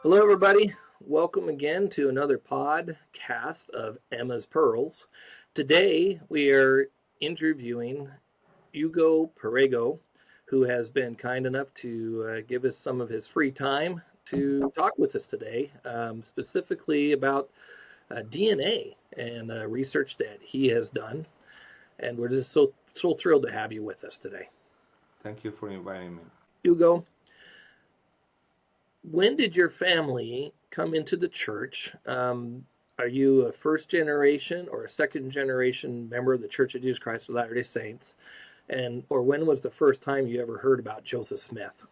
Hello, everybody. Welcome again to another podcast of Emma's Pearls. Today, we are interviewing Ugo Perego, who has been kind enough to give us some of his free time to talk with us today, specifically about DNA and research that he has done. And we're just so thrilled to have you with us today. Thank you for inviting me. Ugo, when did your family come into the church? Are you a first generation or a second generation member of the Church of Jesus Christ of Latter day Saints? And or when was the first time you ever heard about Joseph Smith?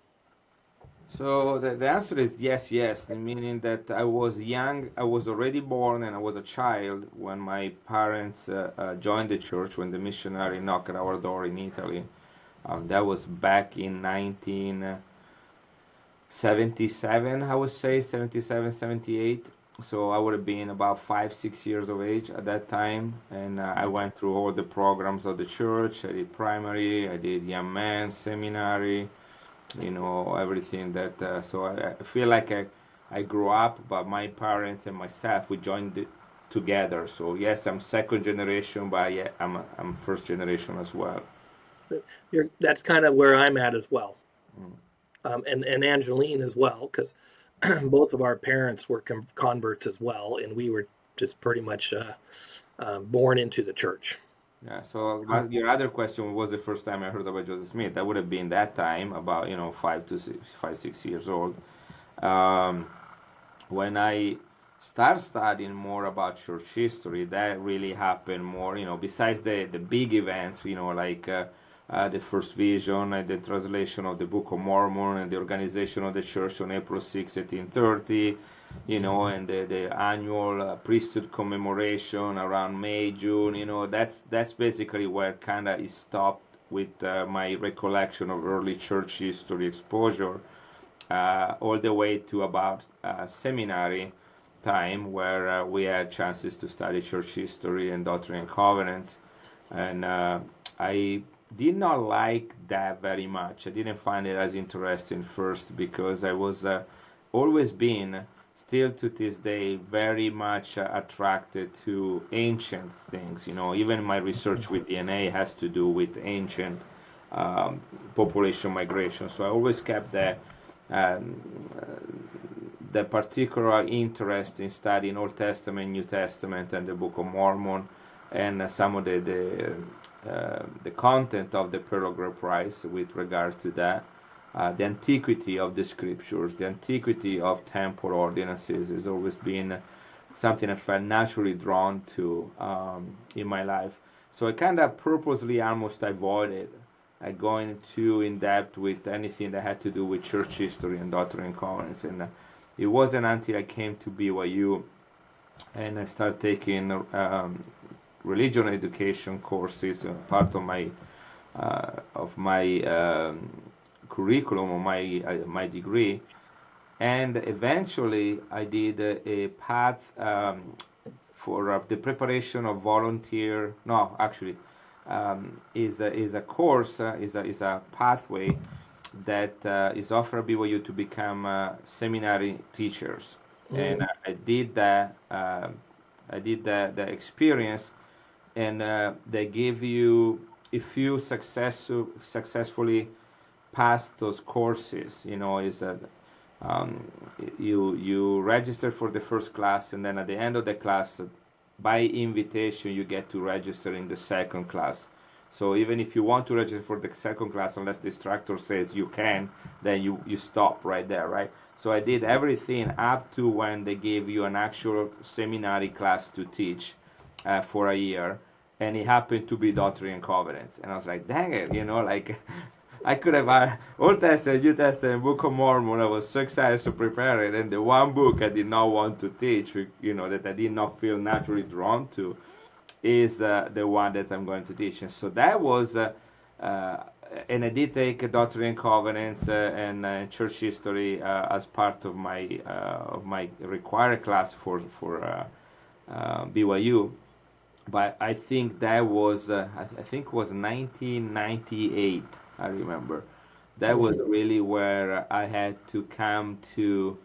So the answer is yes, yes, meaning that I was young, I was already born, and I was a child when my parents joined the church, when the missionary knocked at our door in Italy. That was back in 1977, I would say, 77, 78. So I would have been about 5, 6 years of age at that time, and I went through all the programs of the church. I did primary, I did young man seminary, everything that so I feel like I grew up, but my parents and myself, we joined it together. So yes, I'm second generation, but yeah, I'm first generation as well. That's kind of where I'm at as well, Mm. and Angeline as well, because both of our parents were converts as well, and we were just pretty much born into the church. Yeah, so Um, your other question was the first time I heard about Joseph Smith. That would have been that time, about 5, 6 years old. um, when I start studying more about church history, that really happened more, besides the big events, like the first vision and the translation of the Book of Mormon and the organization of the church on April 6, 1830, and the annual priesthood commemoration around May, June, that's basically where kind of it stopped with my recollection of early church history exposure, all the way to about seminary time, where we had chances to study church history and Doctrine and Covenants. And I did not like that very much. I didn't find it as interesting first, because I was always been, still to this day, very much attracted to ancient things. Even my research with DNA has to do with ancient population migration. So I always kept um, the particular interest in studying Old Testament, New Testament, and the Book of Mormon, and some of the content of the Pearl Prize with regard to that. The antiquity of the scriptures, the antiquity of temple ordinances has always been something I felt naturally drawn to in my life. So I kind of purposely almost avoided going too in depth with anything that had to do with church history and Doctrine and Covenants. And it wasn't until I came to BYU and I started taking religion education courses, part of my curriculum, or my degree. And eventually I did a path for the preparation of volunteer. No, actually, is a course, is a pathway that is offered at BYU to become seminary teachers. And mm, I did the experience, and they give you, if you successfully pass those courses, is that um, you register for the first class, and then at the end of the class, by invitation, you get to register in the second class. So even if you want to register for the second class, unless the instructor says you can, then you stop right there, right? So I did everything up to when they gave you an actual seminary class to teach for a year, and it happened to be Doctrine and Covenants, and I was like, dang it, like I could have Old Testament, New Testament, Book of Mormon. I was so excited to prepare it, and the one book I did not want to teach, that I did not feel naturally drawn to, is the one that I'm going to teach. And so that was, uh, and I did take Doctrine and Covenants and Church History as part of my required class for BYU. But I think that was I think it was 1998. I remember that was mm, really where I had to come to.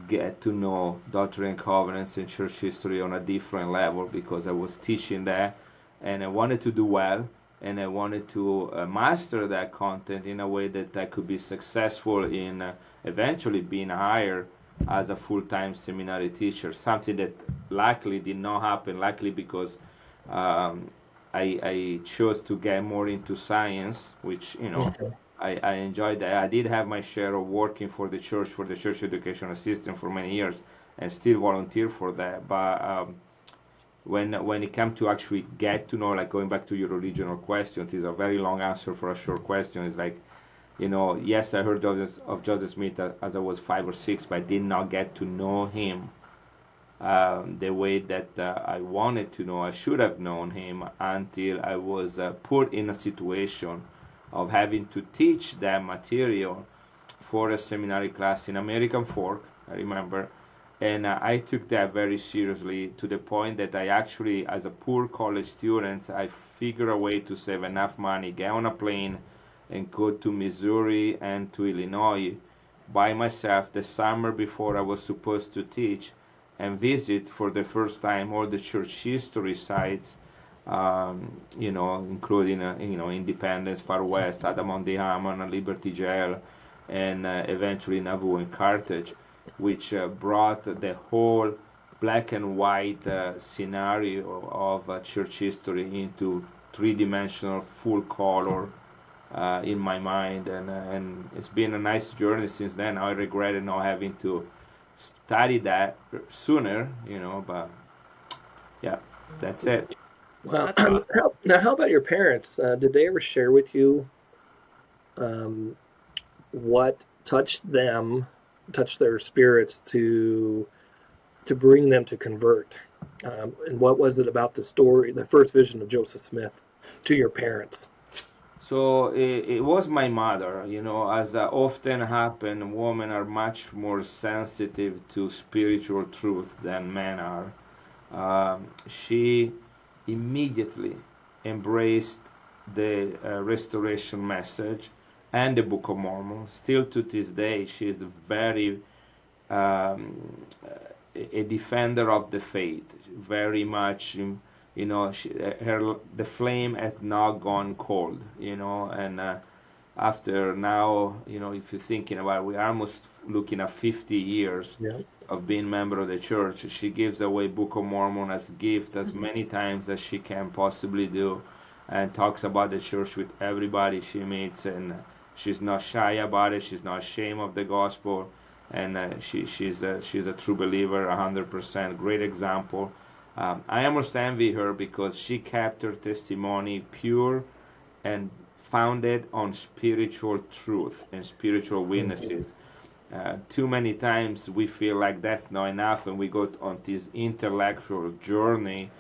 get to know Doctrine and Covenants and church history on a different level because I was teaching that and I wanted to do well and I wanted to master that content in a way that I could be successful in eventually being hired as a full-time seminary teacher, something that luckily did not happen, luckily because um, I chose to get more into science, which, Mhm. I enjoyed that. I did have my share of working for the church education assistant for many years, and still volunteer for that. But when it comes to actually get to know, like going back to your original question, it is a very long answer for a short question. It's like, yes, I heard of Joseph Smith as I was 5 or 6, but I did not get to know him the way that I wanted to know. I should have known him until I was put in a situation of having to teach that material for a seminary class in American Fork, I remember. And I took that very seriously to the point that I actually, as a poor college student, I figured a way to save enough money, get on a plane, and go to Missouri and to Illinois by myself the summer before I was supposed to teach and visit for the first time all the church history sites, including Independence, Far West, Adamant de Haman, Liberty Jail, and eventually Nauvoo and Carthage, which brought the whole black and white scenario of church history into three-dimensional, full color in my mind, and it's been a nice journey since then. I regretted not having to study that sooner, but yeah, that's it. Well, That's awesome. now how about your parents? Did they ever share with you um, what touched their spirits to bring them to convert? And what was it about the story, the first vision of Joseph Smith, to your parents? So it was my mother, as often happen, women are much more sensitive to spiritual truth than men are. She immediately embraced the restoration message and the Book of Mormon. Still to this day, she is very a defender of the faith. Very much, the flame has not gone cold, and after now, if you're thinking about it, we're almost looking at 50 years Yeah. of being member of the church. She gives away Book of Mormon as gift as many times as she can possibly do, and talks about the church with everybody she meets, and she's not shy about it. She's not ashamed of the gospel, and she's a true believer, 100%. Great example. I almost envy her because she kept her testimony pure and founded on spiritual truth and spiritual Mhm. witnesses. Too many times we feel like that's not enough, and we go on this intellectual journey,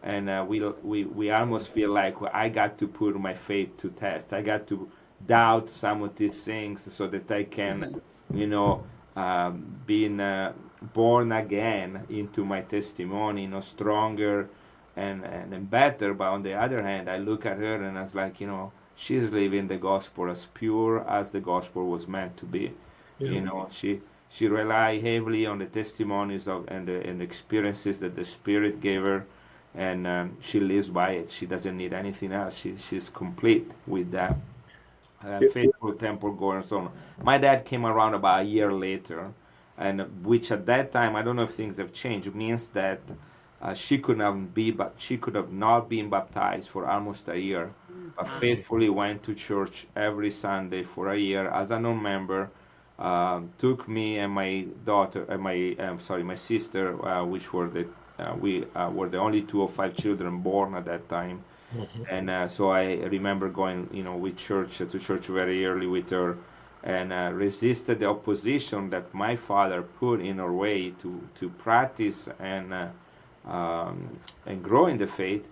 and we almost feel like, well, I got to put my faith to test. I got to doubt some of these things so that I can, you know, being born again into my testimony, stronger and better. But on the other hand, I look at her and I was like, she's living the gospel as pure as the gospel was meant to be. Yeah. She relied heavily on the testimonies of and the experiences that the Spirit gave her, and she lives by it. She doesn't need anything else. She's complete with that. It- Faithful temple goer and so on. My dad came around about a year later, and which at that time, I don't know if things have changed, means that she could have not been baptized for almost a year, but Wow. faithfully went to church every Sunday for a year as a non-member. Took me and my daughter, my sister, which were we were the only two of 5 children born at that time, Mhm. and so I remember going, with church to church very early with her, and resisted the opposition that my father put in our way to practice and grow in the faith.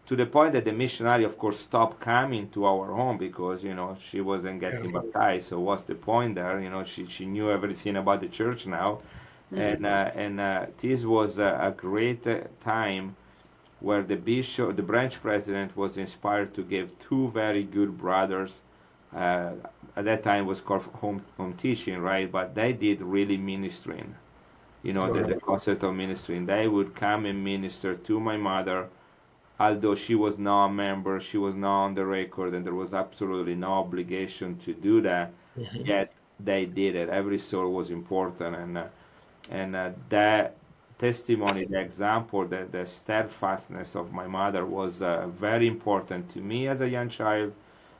To the point that the missionary, of course, stopped coming to our home because she wasn't Yeah. getting baptized. So what's the point there? She knew everything about the church now, and this was a great time where the bishop, the branch president, was inspired to give two very good brothers. Uh, at that time, it was called home teaching, right? But they did really ministering. the concept of ministry. And they would come and minister to my mother, although she was not a member, she was not on the record, and there was absolutely no obligation to do that. Mhm. Yet they did it. Every soul was important, and that testimony, the example, the steadfastness of my mother was very important to me as a young child,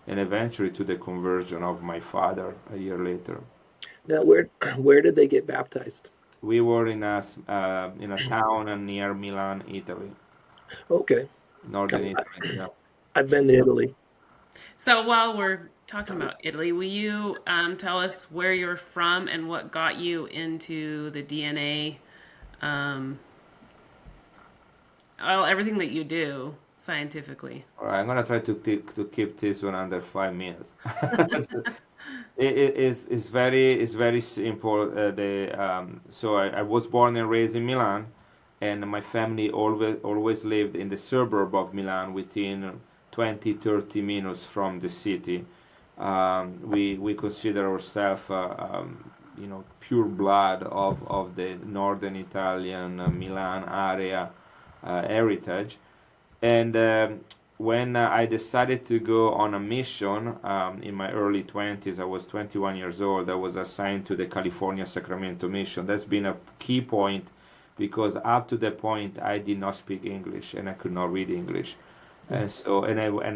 and eventually to the conversion of my father a year later. Now, where did they get baptized? We were in a town near Milan, Italy, Okay, northern I, Italy. Yeah. I've been to Italy. So while we're talking about Italy, will you tell us where you're from and what got you into the DNA, um, well, everything that you do scientifically? All right, I'm gonna try to keep this one under 5 minutes. It's very simple. I was born and raised in Milan, and my family always lived in the suburb of Milan, within 20-30 minutes from the city. We consider ourselves, pure blood of the northern Italian Milan area heritage. And when I decided to go on a mission in my early 20s, I was 21 years old. I was assigned to the California Sacramento mission. That's been a key point, because up to that point I did not speak English and I could not read English. And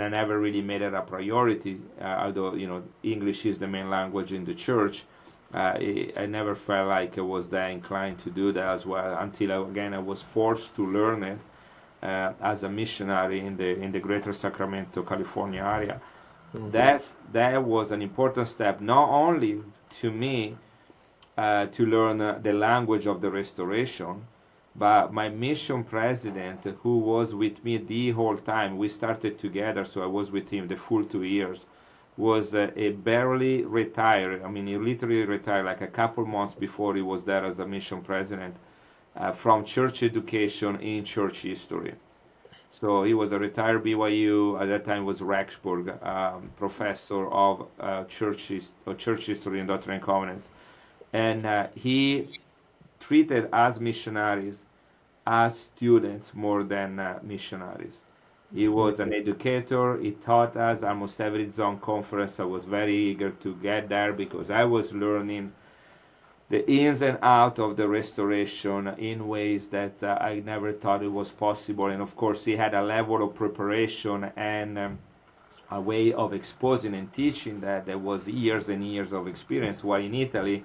I never really made it a priority, although English is the main language in the church. I never felt like I was that inclined to do that as well, until again I was forced to learn it as a missionary in the greater Sacramento, California area. Hmm. That was an important step, not only to me, to learn the language of the restoration, but my mission president, who was with me the whole time. We started together, so I was with him the full 2 years. Was a barely retired. I mean, he literally retired like a couple months before he was there as a mission president, from church education in church history. So he was a retired BYU, at that time was Rexburg, professor of church history and Doctrine and Covenants. And he treated us missionaries as students more than missionaries. He was an educator. He taught us almost every zone conference. I was very eager to get there, because I was learning the ins and out of the restoration in ways that I never thought it was possible. And of course, he had a level of preparation and a way of exposing and teaching that there was years and years of experience. While in Italy,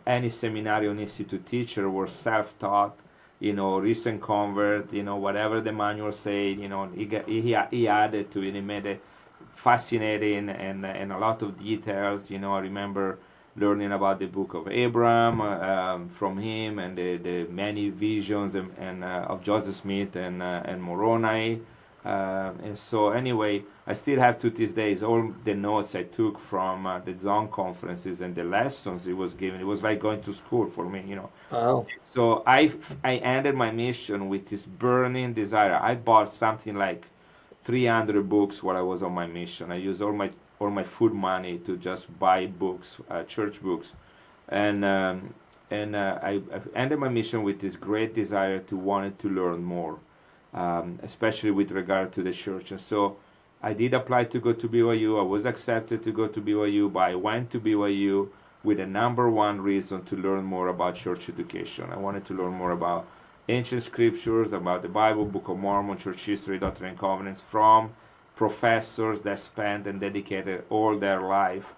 any seminarian institute teacher was self-taught, recent convert, whatever the manual said, he added to it. He made it fascinating and a lot of details. I remember learning about the book of Abraham from him, and the many visions of Joseph Smith and Moroni. And so anyway, I still have to this day all the notes I took from the zone conferences and the lessons he was giving. It was like going to school for me. Wow. So I ended my mission with this burning desire. I bought something like 300 books while I was on my mission. I used all my food money to just buy books, church books, and I ended my mission with this great desire to wanted to learn more, especially with regard to the church. And so I did apply to go to BYU. I was accepted to go to BYU, but I went to BYU with the number one reason to learn more about church education. I wanted to learn more about ancient scriptures, about the Bible, Book of Mormon, church history, Doctrine and Covenants, from professors that spent and dedicated all their life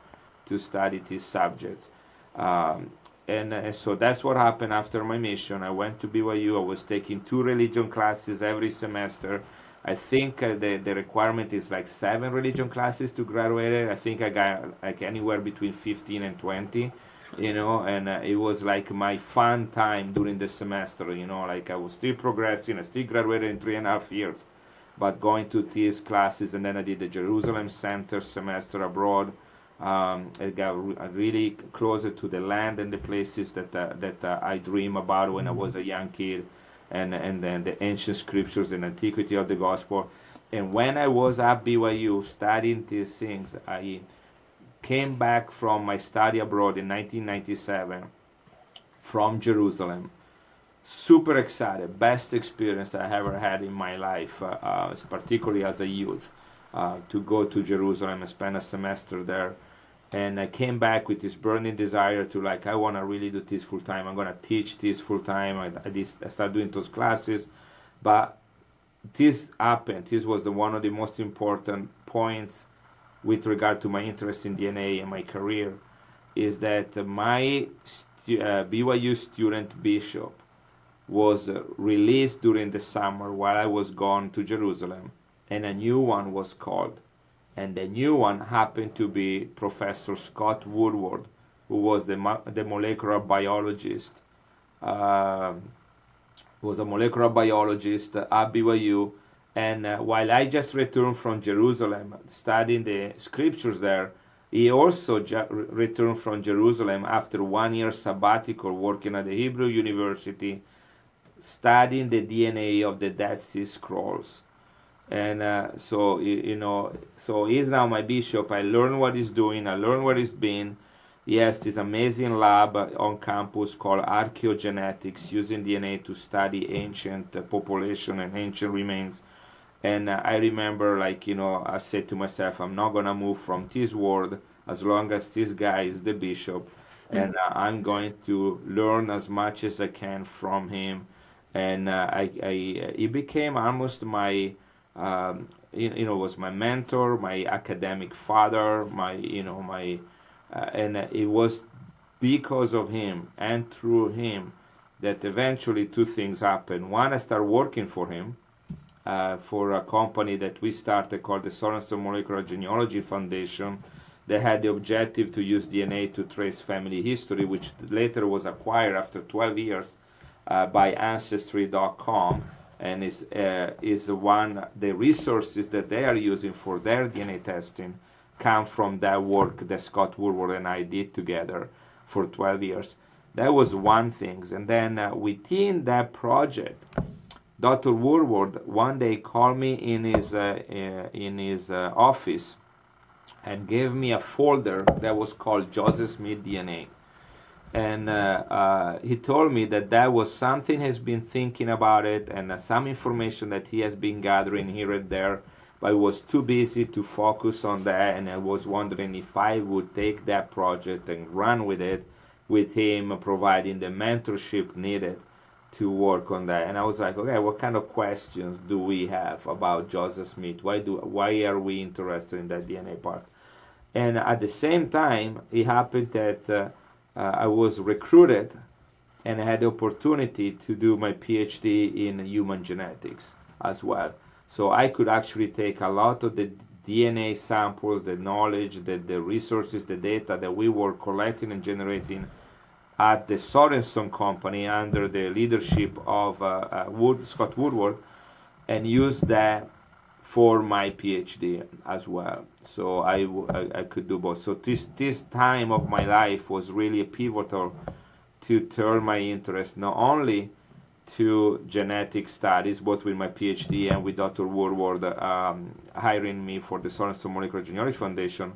to study these subjects. Um, and so that's what happened after my mission. I went to BYU. I was taking 2 religion classes every semester. I think the requirement is like 7 religion classes to graduate. I think I got like anywhere between 15 and 20, and it was like my fun time during the semester. Like I was still progressing. I still graduated in 3.5 years, but going to these classes. And then I did the Jerusalem Center semester abroad. I got really closer to the land and the places that I dream about when I was a young kid, and then the ancient scriptures and antiquity of the gospel. And when I was at BYU studying these things, I came back from my study abroad in 1997 from Jerusalem, super excited. Best experience I ever had in my life, particularly as a youth, to go to Jerusalem and spend a semester there. And I came back with this burning desire to like, I want to really do this full time. I'm gonna teach this full time. I started doing those classes, but this happened. This was one of the most important points with regard to my interest in DNA and my career, is that my BYU student bishop was released during the summer while I was gone to Jerusalem, and a new one was called. And the new one happened to be Professor Scott Woodward, who was the molecular biologist, uh, was a molecular biologist at BYU. And while I just returned from Jerusalem studying the scriptures there, he also returned from Jerusalem after 1 year sabbatical working at the Hebrew University, studying the DNA of the Dead Sea Scrolls. And so he's now my bishop. I learned what he's doing. I learned where he's been. He has this amazing lab on campus called archaeogenetics, using DNA to study ancient population and ancient remains. And I remember, like, I said to myself, I'm not gonna move from this world as long as this guy is the bishop, and I'm going to learn as much as I can from him. And he became almost my, was my mentor, my academic father, and it was because of him and through him that eventually two things happened. One, I started working for him, for a company that we started called the Sorensen Molecular Genealogy Foundation. They had the objective to use DNA to trace family history, which later was acquired after 12 years by Ancestry.com, and is one the resources that they are using for their DNA testing come from that work that Scott Woodward and I did together for 12 years. That was one thing, and then within that project, Dr. Woodward one day called me in his office and gave me a folder that was called Joseph Smith DNA. And he told me that was something he's been thinking about it, and some information that he has been gathering here and there, but I was too busy to focus on that, and I was wondering if I would take that project and run with it, with him providing the mentorship needed to work on that. And I was like, okay, what kind of questions do we have about Joseph Smith? Why are we interested in that DNA part? And at the same time, it happened that I was recruited and I had the opportunity to do my PhD in human genetics as well. So I could actually take a lot of the DNA samples, the knowledge, the resources, the data that we were collecting and generating at the Sorenson company under the leadership of Scott Woodward, and use that for my PhD as well. So I could do both. So this time of my life was really pivotal to turn my interest not only to genetic studies, both with my PhD and with Dr. Woodward hiring me for the Sorenson Molecular Genealogy Foundation,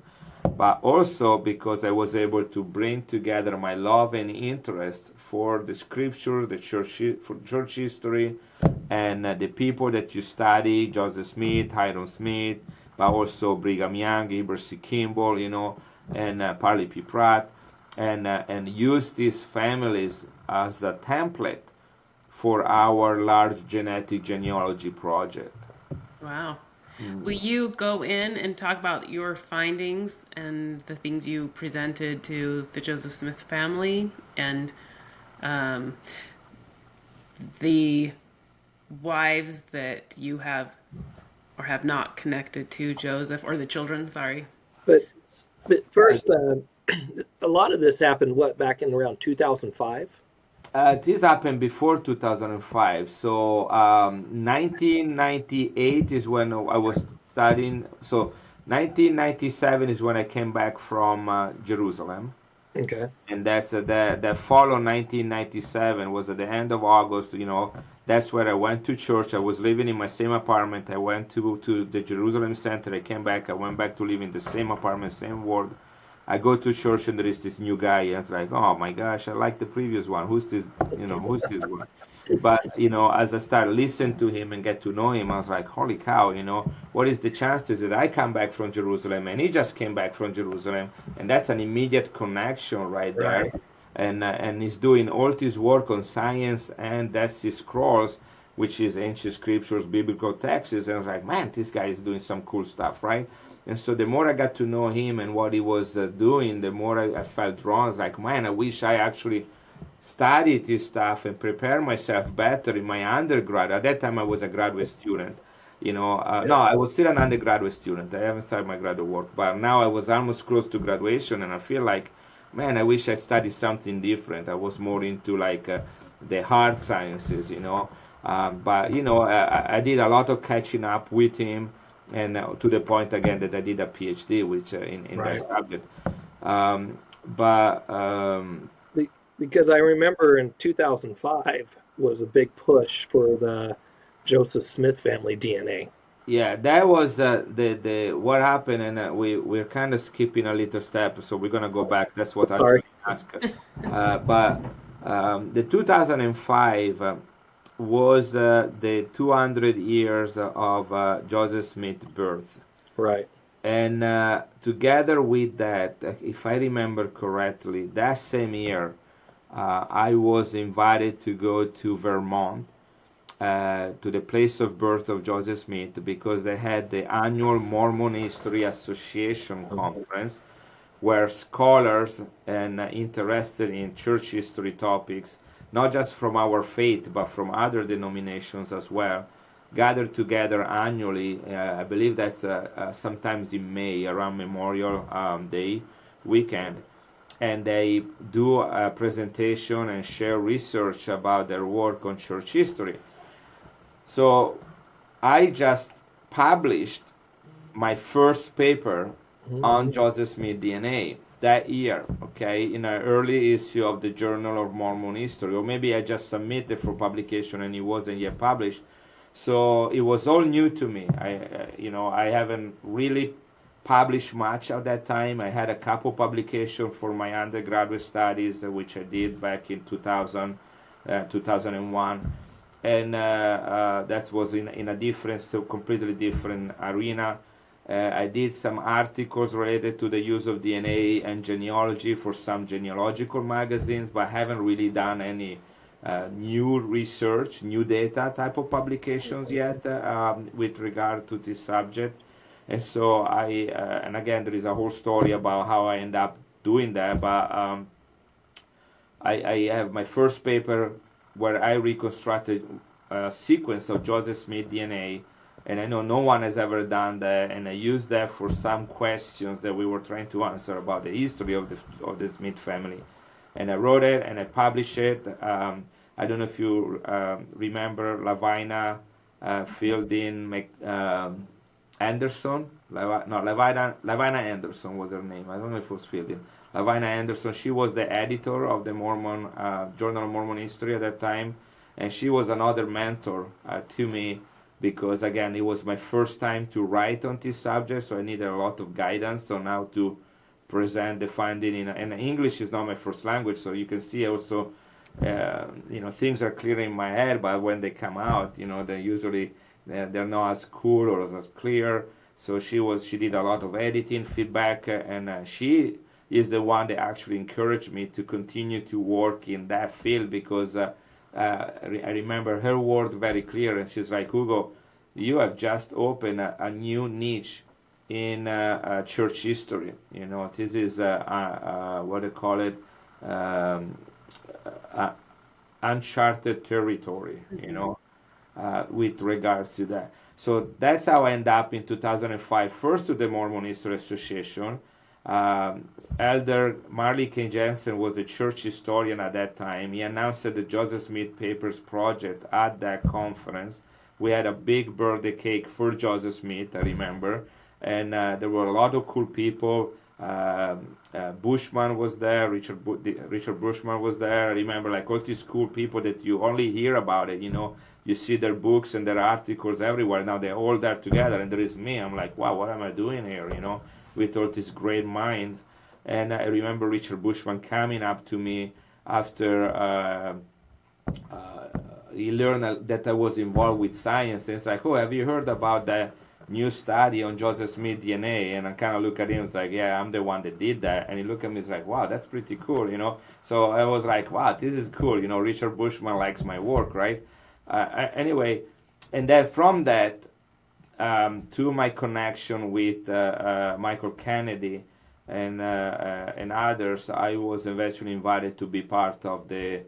but also because I was able to bring together my love and interest for the scripture, for church history, and the people that you study, Joseph Smith, Hiram Smith, but also Brigham Young, Heber C. Kimball, and Parley P. Pratt, and use these families as a template for our large genetic genealogy project. Wow. Will you go in and talk about your findings and the things you presented to the Joseph Smith family and the wives that you have or have not connected to Joseph, or the children, sorry? But first, a lot of this happened back in around 2005. This happened before 2005. So 1998 is when I was studying. So 1997 is when I came back from Jerusalem. Okay. And that's that fall of 1997 was at the end of August. That's where I went to church. I was living in my same apartment. I went to the Jerusalem Center. I came back. I went back to live in the same apartment, same ward. I go to church and there is this new guy, and it's like, oh my gosh, I like the previous one. Who's this? Who's this one? But as I started listening to him and get to know him, I was like, holy cow, what is the chances that I come back from Jerusalem and he just came back from Jerusalem, and that's an immediate connection right there. Right. And he's doing all this work on science and that's his scrolls, which is ancient scriptures, biblical texts. And I was like, man, this guy is doing some cool stuff, right? And so the more I got to know him and what he was doing, the more I felt drawn. I was like, man, I wish I actually studied this stuff and prepare myself better in my undergrad. At that time, I was a graduate student. No, Yeah. I was still an undergraduate student. I haven't started my graduate work, but now I was almost close to graduation, and I feel like, man, I wish I studied something different. I was more into like the hard sciences, but I did a lot of catching up with him, and to the point again that I did a PhD, which in that Right. subject. But Because I remember in 2005 was a big push for the Joseph Smith family DNA. yeah, that was the what happened, and we're kind of skipping a little step, so we're gonna go back. That's So what sorry. actually asked. But the 2005 was the 200 years of Joseph Smith's birth, Right. and together with that, if I remember correctly, that same year, I was invited to go to Vermont to the place of birth of Joseph Smith because they had the annual Mormon History Association conference where scholars and interested in church history topics, not just from our faith but from other denominations as well, gather together annually. I believe that's sometimes in May around Memorial Day weekend, and they do a presentation and share research about their work on church history. So I just published my first paper Mhm. on Joseph Smith DNA that year, okay, in an early issue of the Journal of Mormon History, or maybe I just submitted for publication and it wasn't yet published. So it was all new to me. I haven't really published much at that time. I had a couple publications for my undergraduate studies, which I did back in 2000, 2001, and that was in a different, so completely different arena. I did some articles related to the use of DNA and genealogy for some genealogical magazines, but haven't really done any new research, new data type of publications yet with regard to this subject. And so and again, there is a whole story about how I end up doing that, but I have my first paper where I reconstructed a sequence of Joseph Smith DNA, and I know no one has ever done that, and I used that for some questions that we were trying to answer about the history of the Smith family. And I wrote it and I published it. I don't know if you remember Lavina Fielding Anderson. No, Lavina Anderson was her name. I don't know if it was Fielding. Lavina Anderson. She was the editor of the Mormon Journal of Mormon History at that time, and she was another mentor to me because again it was my first time to write on this subject, so I needed a lot of guidance on how to present the finding and English is not my first language, so you can see also things are clear in my head, but when they come out, they usually they're not as cool or as clear. So she did a lot of editing feedback, and she is the one that actually encouraged me to continue to work in that field because I remember her word very clear, and she's like, Hugo, you have just opened a new niche in church history. This is what they call it, um, uh, uncharted territory. With regards to that. So that's how I end up in 2005, first to the Mormon History Association. Um, Elder Marley King Jensen was a church historian at that time. He announced the Joseph Smith Papers Project at that conference. We had a big birthday cake for Joseph Smith, I remember, and there were a lot of cool people. Bushman was there, Richard Bushman was there. I remember like all these cool people that you only hear about it, you see their books and their articles everywhere. Now they're all there together, and there is me. I'm like, wow, what am I doing here? With all these great minds. And I remember Richard Bushman coming up to me after he learned that I was involved with science, and it's like, oh, have you heard about that new study on Joseph Smith DNA? And I kind of look at him, it's like, yeah, I'm the one that did that. And he looked at me, it's like, wow, that's pretty cool, you know. So I was like, wow, this is cool, you know. Richard Bushman likes my work, right? Anyway, and then from that, to my connection with Michael Kennedy and others, I was eventually invited to be part of the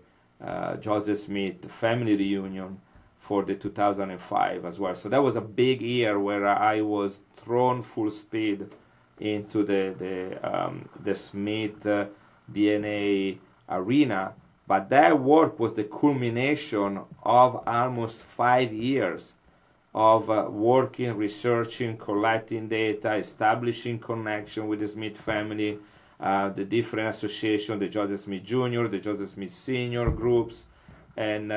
Joseph Smith family reunion for the 2005 as well. So that was a big year where I was thrown full speed into the Smith DNA arena. But that work was the culmination of almost 5 years of working, researching, collecting data, establishing connection with the Smith family, the different associations, the Joseph Smith Jr., the Joseph Smith Senior groups, and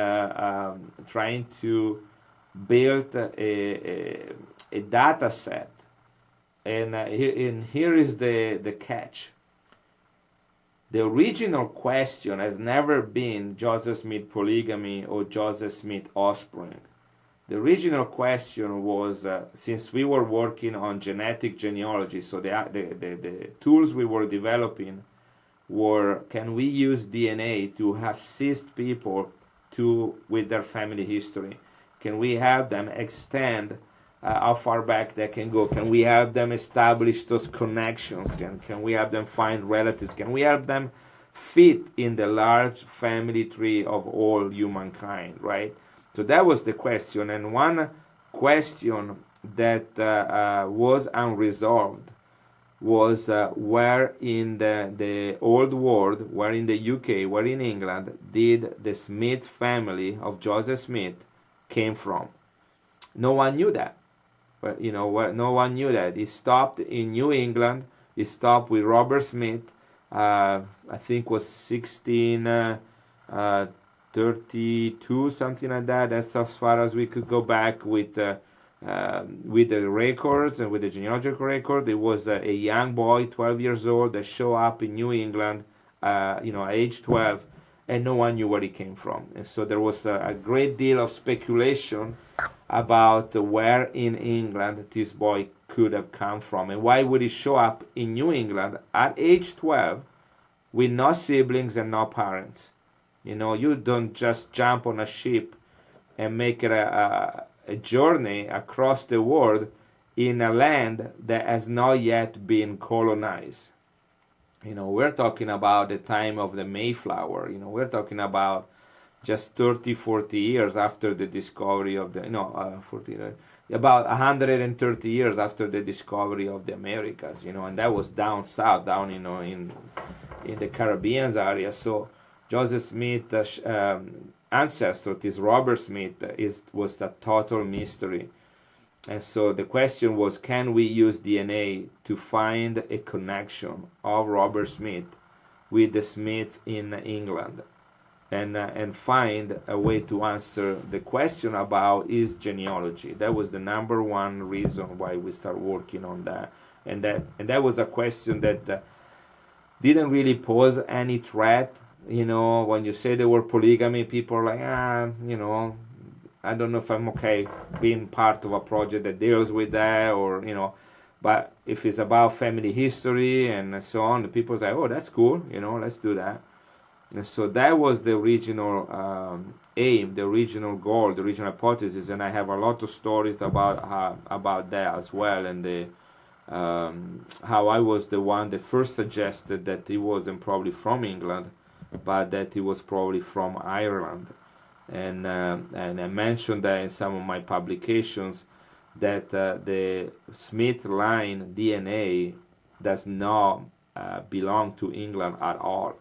trying to build a data set. And here is the catch. The original question has never been Joseph Smith polygamy or Joseph Smith offspring. The original question was, since we were working on genetic genealogy, so the tools we were developing were, can we use DNA to assist people with their family history? Can we have them extend how far back they can go? Can we have them establish those connections? Can we have them find relatives? Can we help them fit in the large family tree of all humankind, right? So that was the question. And one question that was unresolved was where in the old world, where in the UK, where in England, did the Smith family of Joseph Smith came from? No one knew that. But, you know, no one knew that. It stopped in New England. It stopped with Robert Smith. I think was 1632, something like that. That's as far as we could go back with the records and with the genealogical record. It was a young boy, 12 years old, that showed up in New England, age 12, and no one knew where he came from. And so there was a great deal of speculation about where in England this boy could have come from, and why would he show up in New England at age 12 with no siblings and no parents. You know, you don't just jump on a ship and make it a journey across the world in a land that has not yet been colonized. You know, we're talking about the time of the Mayflower. You know, we're talking about just 30, 40 years after the discovery of the, 40, about 130 years after the discovery of the Americas, you know, and that was down south, down, in the Caribbean area. So Joseph Smith ancestor, this Robert Smith, was a total mystery. And so the question was, can we use DNA to find a connection of Robert Smith with the Smith in England, and find a way to answer the question about his genealogy? That was the number one reason why we start working on that. And that was a question that didn't really pose any threat. You know, when you say the word polygamy, people are like, I don't know if I'm okay being part of a project that deals with that, or, but if it's about family history and so on, the people say, oh, that's cool, let's do that. And so that was the original aim, the original goal, the original hypothesis, and I have a lot of stories about that as well, and how I was the one that first suggested that he wasn't probably from England, but that he was probably from Ireland. And I mentioned that in some of my publications, that the Smith line DNA does not belong to England at all,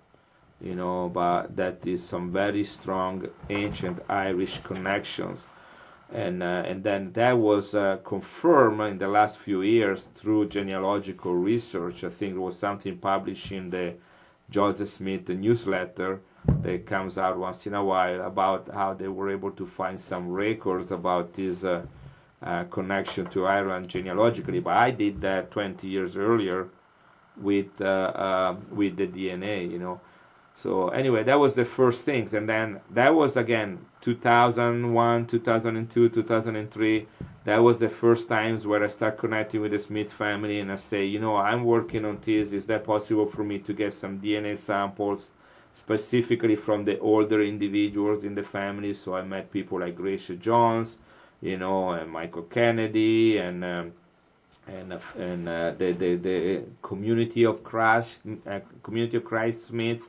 but that is some very strong ancient Irish connections. And then that was confirmed in the last few years through genealogical research. I think it was something published in the Joseph Smith newsletter that comes out once in a while, about how they were able to find some records about this connection to Ireland genealogically. But I did that 20 years earlier with the DNA, So anyway, that was the first things, and then that was again 2001, 2002, 2003. That was the first times where I start connecting with the Smith family, and I say, I'm working on this. Is that possible for me to get some DNA samples, specifically from the older individuals in the family? So I met people like Gracia Jones, and Michael Kennedy, and the community of Christ Smith,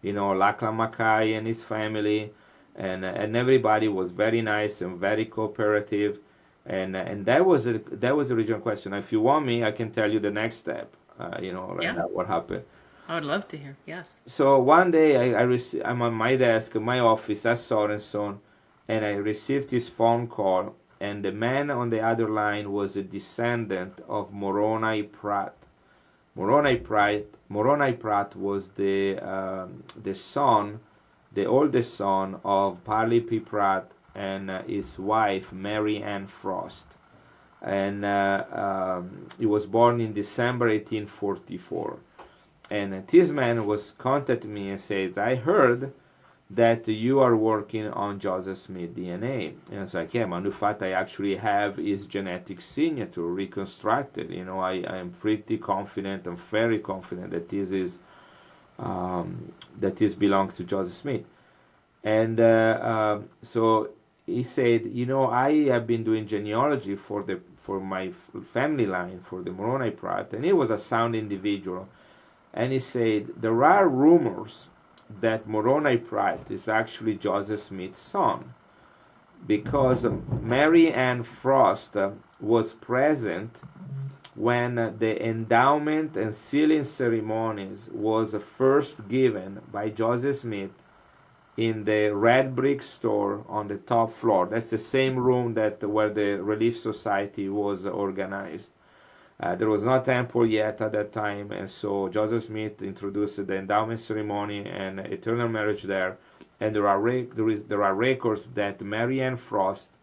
Lachlan Mackay and his family, and everybody was very nice and very cooperative, and that was the original question. If you want me, I can tell you the next step. Right Yeah, now what happened. I would love to hear. Yes. So one day I'm on my desk in my office at Sorenson, and I received this phone call, and the man on the other line was a descendant of Moroni Pratt. Moroni Pratt was the son, the oldest son of Parley P. Pratt and his wife Mary Ann Frost, and he was born in December 1844. And this man was contacting me and says, I heard that you are working on Joseph Smith DNA. And I was like, yeah, man, in fact, I actually have his genetic signature reconstructed. I am pretty confident, I'm very confident that this belongs to Joseph Smith. And so he said, I have been doing genealogy for my family line, for the Moroni Pratt, and he was a sound individual. And he said, there are rumors that Moroni Pratt is actually Joseph Smith's son, because Mary Ann Frost was present when the endowment and sealing ceremonies was first given by Joseph Smith in the red brick store on the top floor. That's the same room where the Relief Society was organized. There was no temple yet at that time, and so Joseph Smith introduced the endowment ceremony and eternal marriage there. And there are records that Mary Ann Frost,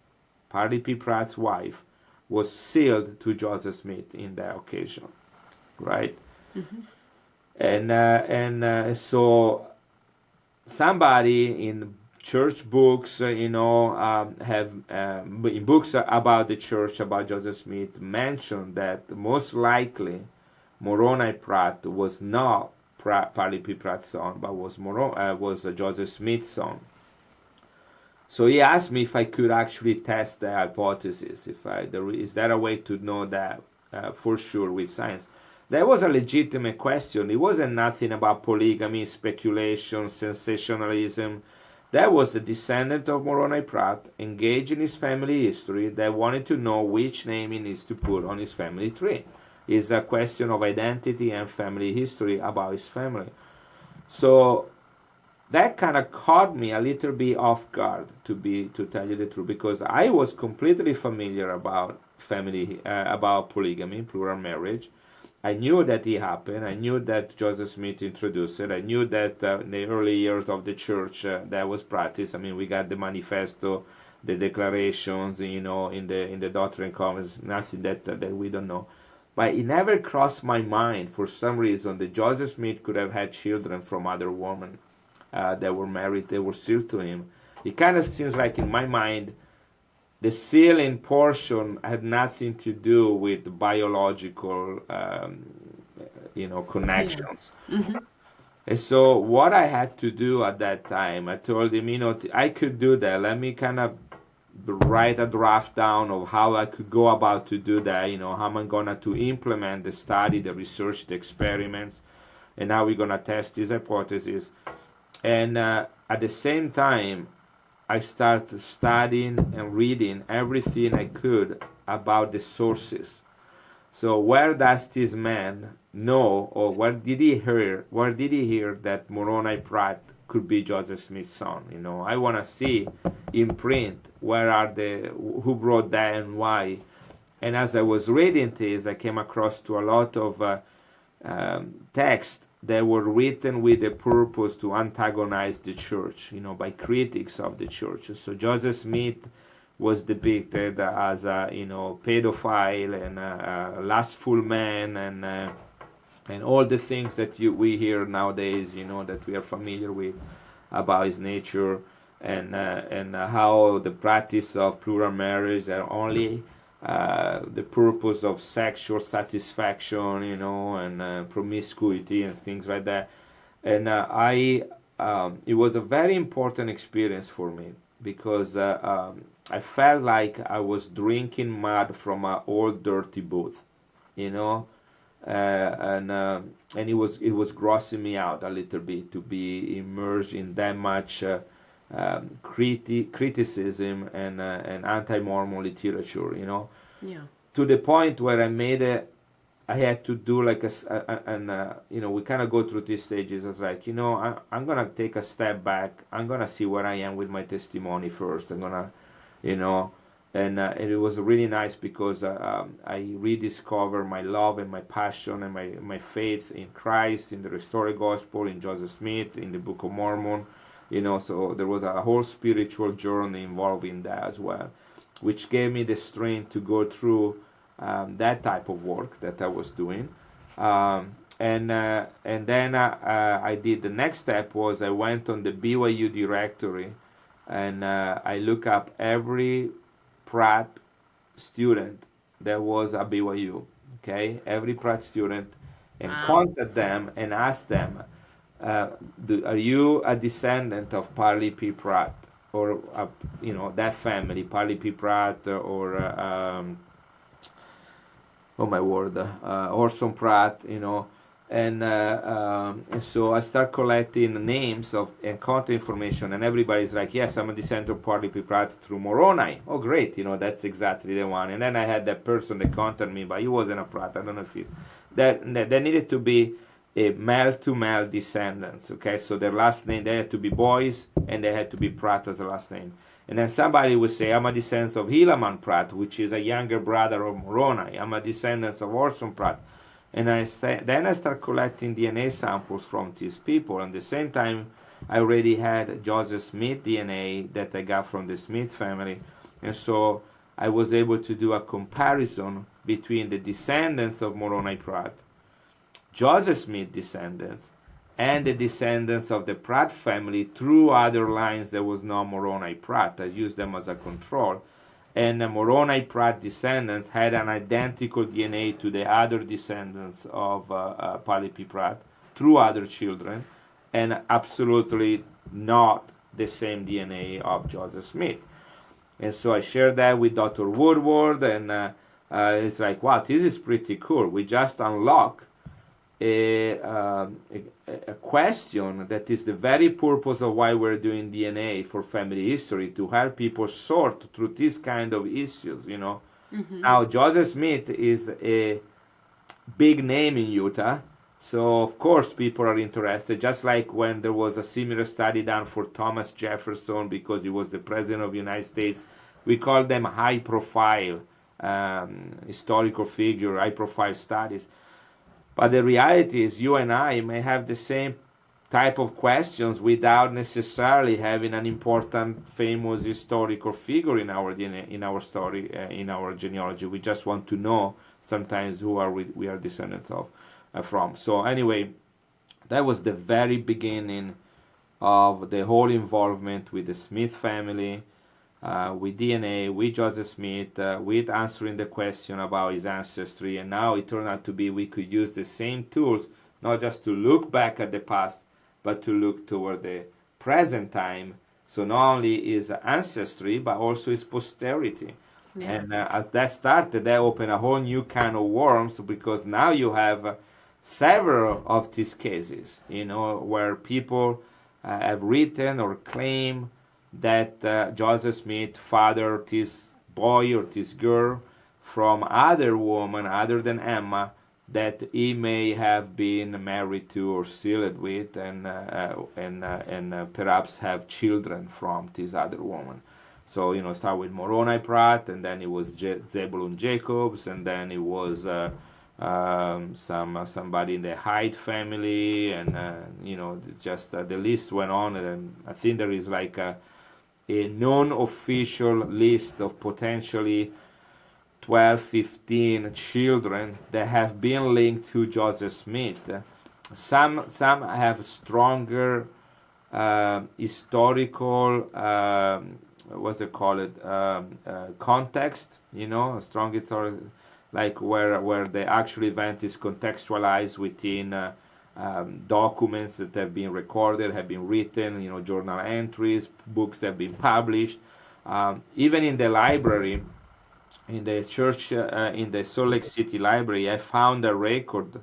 Parley P. Pratt's wife, was sealed to Joseph Smith in that occasion, right? Mm-hmm. So somebody in church books, have in books about the church, about Joseph Smith, mentioned that most likely Moroni Pratt was not Parley P. Pratt's son, but was Joseph Smith's son. So he asked me if I could actually test the hypothesis. Is there a way to know that for sure with science? That was a legitimate question. It wasn't nothing about polygamy, speculation, sensationalism. That was a descendant of Moroni Pratt engaged in his family history that wanted to know which name he needs to put on his family tree. It's a question of identity and family history about his family. So that kind of caught me a little bit off guard, to tell you the truth, because I was completely familiar about about polygamy, plural marriage. I knew that it happened. I knew that Joseph Smith introduced it. I knew that in the early years of the church that was practiced. I mean, we got the manifesto, the declarations, in the Doctrine and Covenants, nothing that we don't know. But it never crossed my mind, for some reason, that Joseph Smith could have had children from other women that were married, that were sealed to him. It kind of seems like, in my mind, the sealing portion had nothing to do with biological, connections. Yeah. Mm-hmm. And so what I had to do at that time, I told him, I could do that. Let me kind of write a draft down of how I could go about to do that. How am I gonna to implement the study, the research, the experiments, and how we're gonna test this hypothesis. And at the same time, I started studying and reading everything I could about the sources. So where does this man know, or where did he hear that Moroni Pratt could be Joseph Smith's son? I want to see in print who wrote that and why. And as I was reading this, I came across to a lot of texts that were written with the purpose to antagonize the church, by critics of the church. So Joseph Smith was depicted as a, pedophile and a lustful man, and all the things that we hear nowadays, that we are familiar with about his nature, and how the practice of plural marriage are only the purpose of sexual satisfaction, and promiscuity and things like that. And it was a very important experience for me because I felt like I was drinking mud from an old dirty boot, you know, and it was grossing me out a little bit to be immersed in that much criticism and anti-Mormon literature, Yeah. to the point where I had to do like we kind of go through these stages. It's like, I'm gonna take a step back. I'm gonna see where I am with my testimony first. I'm gonna, you know, and it was really nice because I rediscovered my love and my passion and my faith in Christ, in the restored gospel, in Joseph Smith, in the Book of Mormon. So there was a whole spiritual journey involved in that as well, which gave me the strength to go through that type of work that I was doing. And then I did the next step was I went on the BYU directory, and I look up every Pratt student that was at BYU, okay, every Pratt student, and Wow. contact them and ask them, are you a descendant of Parley P. Pratt, or that family, Parley P. Pratt, or oh my word, Orson Pratt, and so I start collecting names of and contact information, and everybody's like, yes, I'm a descendant of Parley P. Pratt through Moroni. Oh, great, that's exactly the one. And then I had that person that contacted me, but he wasn't a Pratt. I don't know if it that needed to be a male to male descendants. Okay, so their last name, they had to be boys, and they had to be Pratt as a last name. And then somebody would say, I'm a descendant of Helaman Pratt, which is a younger brother of Moroni. I'm a descendant of Orson Pratt. And then I start collecting DNA samples from these people. And at the same time, I already had Joseph Smith DNA that I got from the Smith family. And so I was able to do a comparison between the descendants of Moroni Pratt, Joseph Smith descendants, and the descendants of the Pratt family through other lines that was not Moroni Pratt. I used them as a control. And the Moroni Pratt descendants had an identical DNA to the other descendants of Parley P. Pratt through other children, and absolutely not the same DNA of Joseph Smith. And so I shared that with Dr. Woodward, and it's like, wow, this is pretty cool. We just unlock a question that is the very purpose of why we're doing DNA for family history, to help people sort through this kind of issues. Mm-hmm. Now, Joseph Smith is a big name in Utah, so of course people are interested, just like when there was a similar study done for Thomas Jefferson because he was the president of the United States. We call them high profile historical figure, high profile studies. But the reality is, you and I may have the same type of questions without necessarily having an important, famous historical figure in our DNA, in our story, in our genealogy. We just want to know sometimes who are we are descendants of from. So anyway, that was the very beginning of the whole involvement with the Smith family, with DNA, with Joseph Smith, with answering the question about his ancestry. And now it turned out to be we could use the same tools, not just to look back at the past, but to look toward the present time. So not only his ancestry, but also his posterity. Yeah. And as that started, that opened a whole new can of worms, because now you have several of these cases, where people have written or claim that Joseph Smith fathered this boy or this girl from other woman other than Emma that he may have been married to or sealed with, and perhaps have children from this other woman. So start with Moroni Pratt, and then it was Zebulun Jacobs, and then it was somebody in the Hyde family, and just the list went on, and I think there is like a non-official list of potentially 12, 15 children that have been linked to Joseph Smith. Some have stronger historical what's it called context, a strong historical, like where the actual event is contextualized within documents that have been recorded, have been written, journal entries, books that have been published. Even in the library, in the church, in the Salt Lake City library, I found a record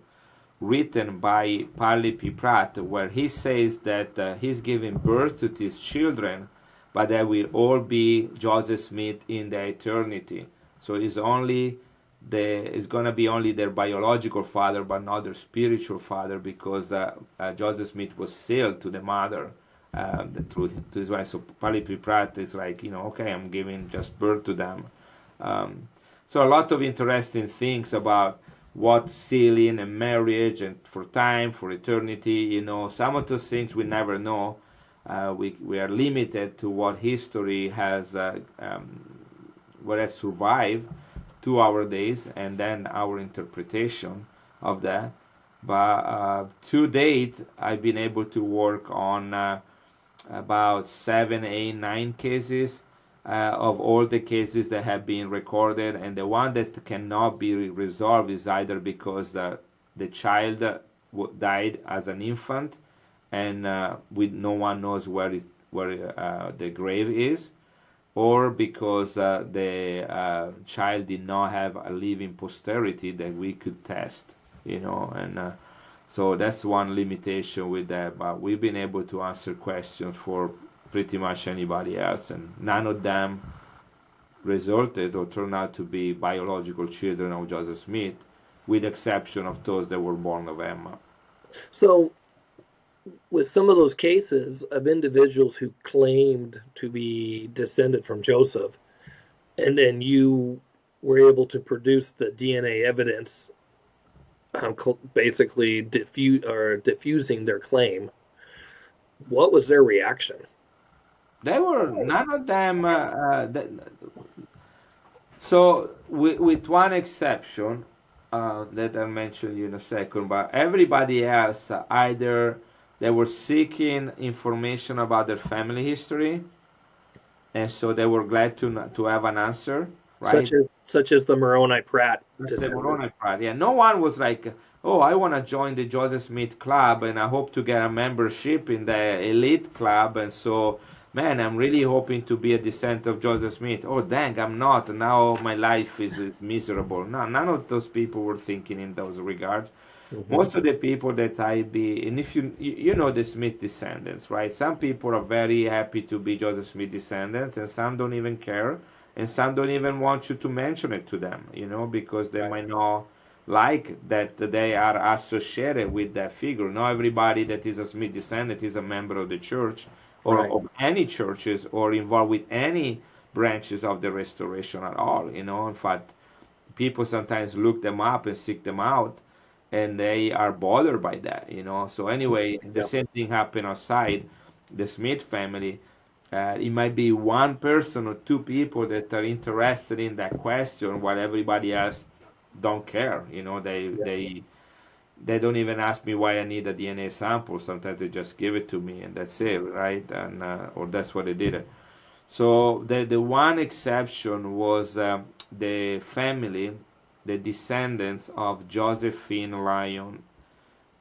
written by Parley P. Pratt, where he says that he's giving birth to these children, but they will all be Joseph Smith in the eternity. So it's gonna be only their biological father, but not their spiritual father, because Joseph Smith was sealed to the mother through to his wife. So Parley P. Pratt is like, okay, I'm giving just birth to them. So a lot of interesting things about what sealing and marriage and for time, for eternity, some of those things we never know. We are limited to what history has, what has survived to our days, and then our interpretation of that. But to date, I've been able to work on about 7, 8, 9 cases of all the cases that have been recorded, and the one that cannot be resolved is either because the child died as an infant, and no one knows where the grave is, or because the child did not have a living posterity that we could test, and so that's one limitation with that. But we've been able to answer questions for pretty much anybody else, and none of them resulted or turned out to be biological children of Joseph Smith, with the exception of those that were born of Emma. So, with some of those cases of individuals who claimed to be descended from Joseph, and then you were able to produce the DNA evidence, basically diffusing their claim, what was their reaction? They were none of them. So, with one exception that I'll mention you in a second, but everybody else either they were seeking information about their family history, and so they were glad to have an answer, right? Such as the Moroni Pratt That's the descendant. Moroni part. Yeah, no one was like, "Oh, I want to join the Joseph Smith Club, and I hope to get a membership in the elite club." And so, man, I'm really hoping to be a descendant of Joseph Smith. Oh, dang, I'm not. Now my life is miserable. No, none of those people were thinking in those regards. Mm-hmm. Most of the people that I be, and if you know the Smith descendants, right? Some people are very happy to be Joseph Smith descendants, and some don't even care, and some don't even want you to mention it to them, because they might not like that they are associated with that figure. Not everybody that is a Smith descendant is a member of the church or Right. of any churches or involved with any branches of the restoration at all. In fact, people sometimes look them up and seek them out, and they are bothered by that. So anyway, the Yeah. same thing happened outside the Smith family. It might be one person or two people that are interested in that question, while everybody else don't care. They don't even ask me why I need a DNA sample. Sometimes they just give it to me and that's it, right? And or that's what they did. So the one exception was the family, the descendants of Josephine Lyon,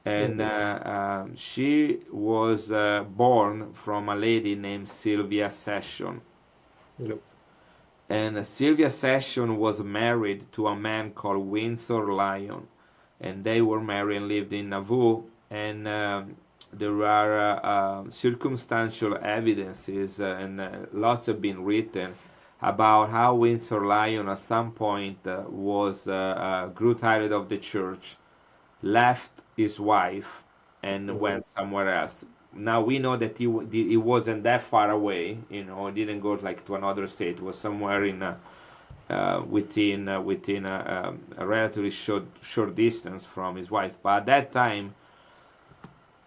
and Mm-hmm. she was born from a lady named Sylvia Session. Yep. And Sylvia Session was married to a man called Windsor Lyon, and they were married and lived in Nauvoo. And there are circumstantial evidences, and lots have been written about how Windsor Lyon at some point grew tired of the church, left his wife, and Mm-hmm. went somewhere else. Now we know that he wasn't that far away. He didn't go like to another state. It was somewhere in within a relatively short distance from his wife. But at that time,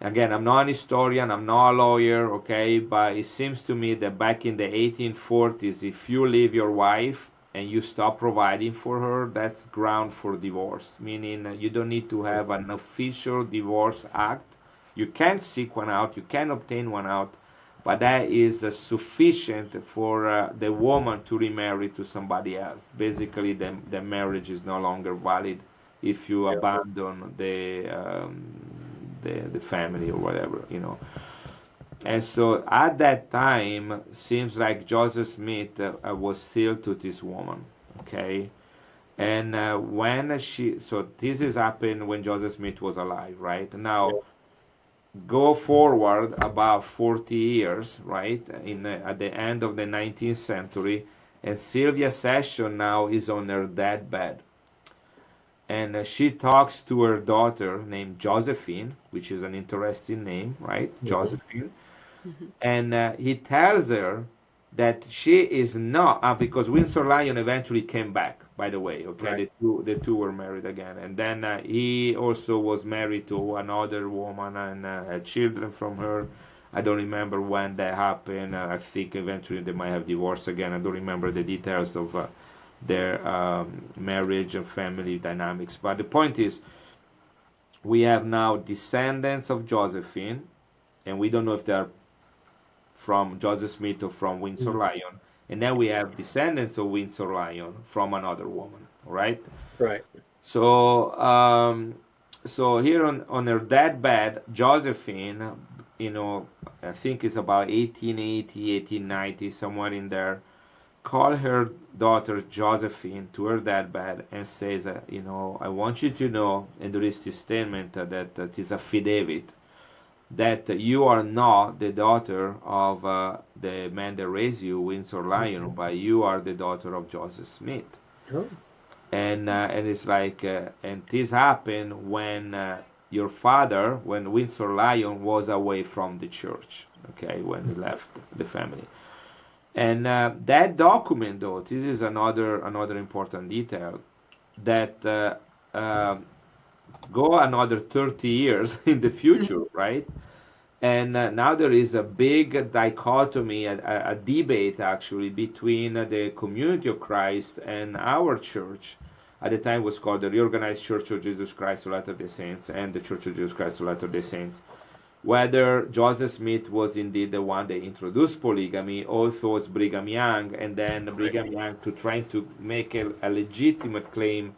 again, I'm not an historian, I'm not a lawyer, okay, but it seems to me that back in the 1840s, if you leave your wife and you stop providing for her, that's ground for divorce. Meaning you don't need to have an official divorce act. You can seek one out, you can obtain one out, but that is sufficient for the woman to remarry to somebody else. Basically, the marriage is no longer valid if you Yeah. abandon the family or whatever, you know. And so at that time, seems like Joseph Smith was sealed to this woman, okay? And when she, so this is happened when Joseph Smith was alive, right? Now, Yeah. go forward about 40 years, right? At the end of the 19th century, and Sylvia Session now is on her deathbed. And she talks to her daughter named Josephine, which is an interesting name, right? Mm-hmm. Josephine. Mhm. And he tells her that she is not because Windsor Lyon eventually came back, by the way. Okay, Right. the two were married again, and then he also was married to another woman and had children from her. I don't remember when that happened. I think eventually they might have divorced again. I don't remember the details of their marriage and family dynamics. But the point is, we have now descendants of Josephine, and we don't know if they are from Joseph Smith or from Windsor Mm. Lyon, and then we have descendants of Windsor Lyon from another woman, right? Right. So, so here on her deathbed, Josephine, you know, I think it's about 1880, 1890, somewhere in there, call her daughter Josephine to her deathbed and says, you know, I want you to know, and there is this statement that it is affidavit that you are not the daughter of the man that raised you, Windsor Lyon, Mm-hmm. but you are the daughter of Joseph Smith. Oh. And it's like, and this happened when your father, when Windsor Lyon was away from the church, okay, when he left the family. And that document, though, this is another important detail that go another 30 years in the future, right? And now there is a big dichotomy, a debate actually between the Community of Christ and our church. At the time, it was called the Reorganized Church of Jesus Christ of Latter-day Saints and the Church of Jesus Christ of Latter-day Saints. Whether Joseph Smith was indeed the one that introduced polygamy, or if it was Brigham Young, and then Right. Brigham Young, to trying to make a legitimate claim,